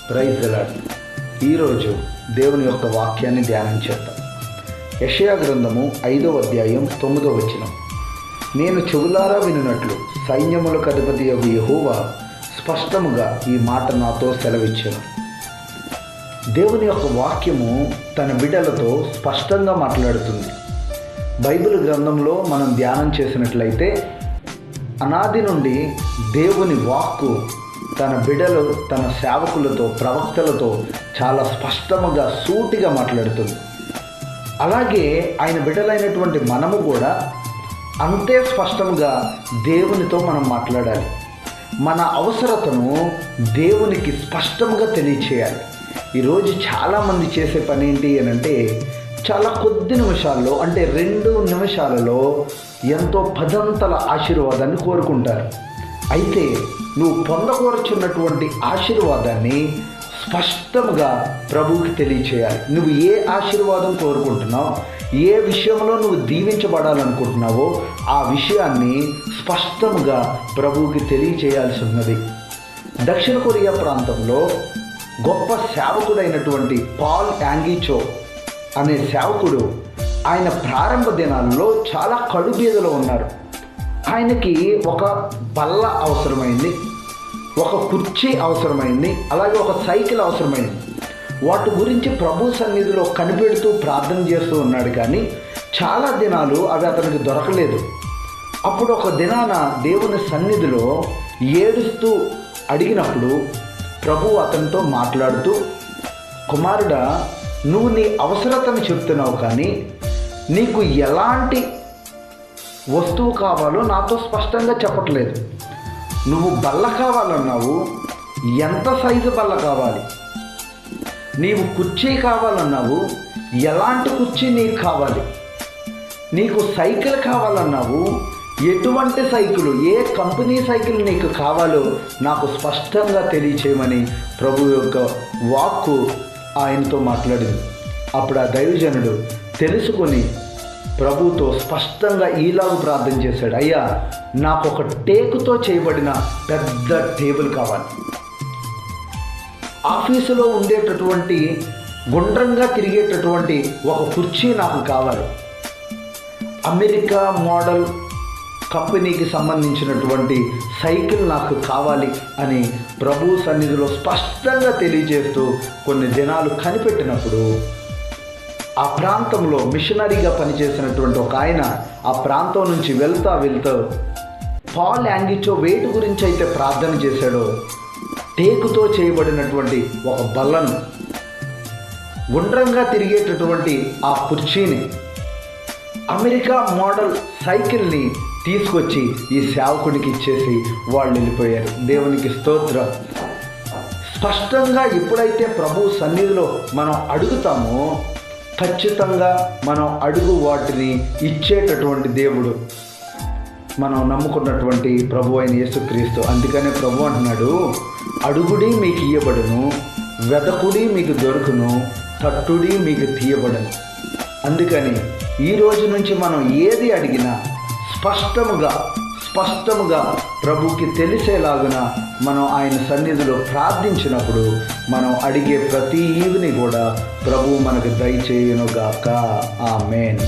Praise the lord. ఈరోజు దేవుని యొక్క వాక్యాన్ని ధ్యానం చేద్దాం. యెషయా గ్రంథము 5వ అధ్యాయం 9వ వచనం. నేను చెవులారా వినున్నట్లు సైన్యములకు అధిపతియగు యెహోవా స్పష్టముగా ఈ మాట నాతో సెలవిచ్చెను. దేవుని యొక్క వాక్యము తన బిడ్డలతో స్పష్టంగా మాట్లాడుతుంది. బైబిల్ గ్రంథంలో మనం ధ్యానం చేసినట్లయితే అనాది నుండి దేవుని వాక్కు తన బిడ్డలు, తన సేవకులతో, ప్రవక్తలతో చాలా స్పష్టముగా, సూటిగా మాట్లాడుతుంది. అలాగే ఆయన బిడ్డలైనటువంటి మనము కూడా అంతే స్పష్టంగా దేవునితో మనం మాట్లాడాలి. మన అవసరతను దేవునికి స్పష్టంగా తెలియచేయాలి. ఈరోజు చాలామంది చేసే పని ఏంటి అని అంటే, చాలా కొద్ది నిమిషాల్లో, అంటే 2 నిమిషాలలో ఎంతో పదంతల ఆశీర్వాదాన్ని కోరుకుంటారు. అయితే నువ్వు పొందకూర్చున్నటువంటి ఆశీర్వాదాన్ని స్పష్టంగా ప్రభువుకి తెలియచేయాలి. నువ్వు ఏ ఆశీర్వాదం కోరుకుంటున్నావు, ఏ విషయంలో నువ్వు దీవించబడాలనుకుంటున్నావో ఆ విషయాన్ని స్పష్టంగా ప్రభువుకి తెలియచేయాల్సి ఉన్నది. దక్షిణ కొరియా ప్రాంతంలో గొప్ప సేవకుడైనటువంటి పాల్ యాంగిచో అనే సేవకుడు, ఆయన ప్రారంభ దినాల్లో చాలా కడుబీదలో ఉన్నారు. ఆయనకి ఒక బల్ల అవసరమైంది, ఒక కుర్చీ అవసరమైంది, అలాగే ఒక సైకిల్ అవసరమైంది. వాటి గురించి ప్రభు సన్నిధిలో కనిపెడుతూ ప్రార్థన చేస్తూ ఉన్నాడు, కానీ చాలా దినాలు అవి అతనికి దొరకలేదు. అప్పుడు ఒక దినాన దేవుని సన్నిధిలో ఏడుస్తూ అడిగినప్పుడు ప్రభు అతనితో మాట్లాడుతూ, కుమారుడా, నువ్వు నీ అవసరతను చెప్తున్నావు, కానీ నీకు ఎలాంటి వస్తువు కావాలో నాతో స్పష్టంగా చెప్పట్లేదు. నువ్వు బల్ల కావాలన్నావు, ఎంత సైజు బల్ల కావాలి? నీవు కుర్చీ కావాలన్నావు, ఎలాంటి కుర్చీ నీకు కావాలి? నీకు సైకిల్ కావాలన్నావు, ఎటువంటి సైకిల్, ఏ కంపెనీ సైకిల్ నీకు కావాలో నాకు స్పష్టంగా తెలియచేయమని ప్రభు యొక్క వాక్కు ఆయనతో మాట్లాడింది. అప్పుడు ఆ దైవజనుడు తెలుసుకొని ప్రభుతో స్పష్టంగా ఈలాగు ప్రార్థన చేశాడు, అయ్యా, నాకు ఒక టేకుతో చేయబడిన పెద్ద టేబుల్ కావాలి. ఆఫీసులో ఉండేటటువంటి గుండ్రంగా తిరిగేటటువంటి ఒక కుర్చీ నాకు కావాలి. అమెరికా మోడల్ కంపెనీకి సంబంధించినటువంటి సైకిల్ నాకు కావాలి అని ప్రభు సన్నిధిలో స్పష్టంగా తెలియజేస్తూ కొన్ని దినాలు కనిపెట్టినప్పుడు ఆ ప్రాంతంలో మిషనరీగా పనిచేసినటువంటి ఒక ఆయన ఆ ప్రాంతం నుంచి వెళ్తూ పాల్ యాంగిచో వేటి గురించి అయితే ప్రార్థన చేశాడో, టేకుతో చేయబడినటువంటి ఒక బల్లను, గుండ్రంగా తిరిగేటటువంటి ఆ కుర్చీని, అమెరికా మోడల్ సైకిల్ని తీసుకొచ్చి ఈ సేవకుడికి ఇచ్చేసి వాళ్ళు వెళ్ళిపోయారు. దేవునికి స్తోత్రం. స్పష్టంగా ఎప్పుడైతే ప్రభు సన్నిధిలో మనం అడుగుతామో ఖచ్చితంగా మనం అడుగు వాటిని ఇచ్చేటటువంటి దేవుడు మనం నమ్ముకున్నటువంటి ప్రభు అయిన యేసుక్రీస్తు. అందుకనే ప్రభు అంటున్నాడు, అడుగుడి మీకు ఇయ్యబడును, వెదకుడి మీకు దొరుకును, తట్టుడి మీకు తీయబడును. అందుకని ఈ రోజు నుంచి మనం ఏది అడిగినా స్పష్టముగా ప్రభుకి తెలిసేలాగున మనం ఆయన సన్నిధిలో ప్రార్థించినప్పుడు మనం అడిగే ప్రతి ఈవిని కూడా ప్రభువు మనకు దయచేయునుగాక. ఆమేన్.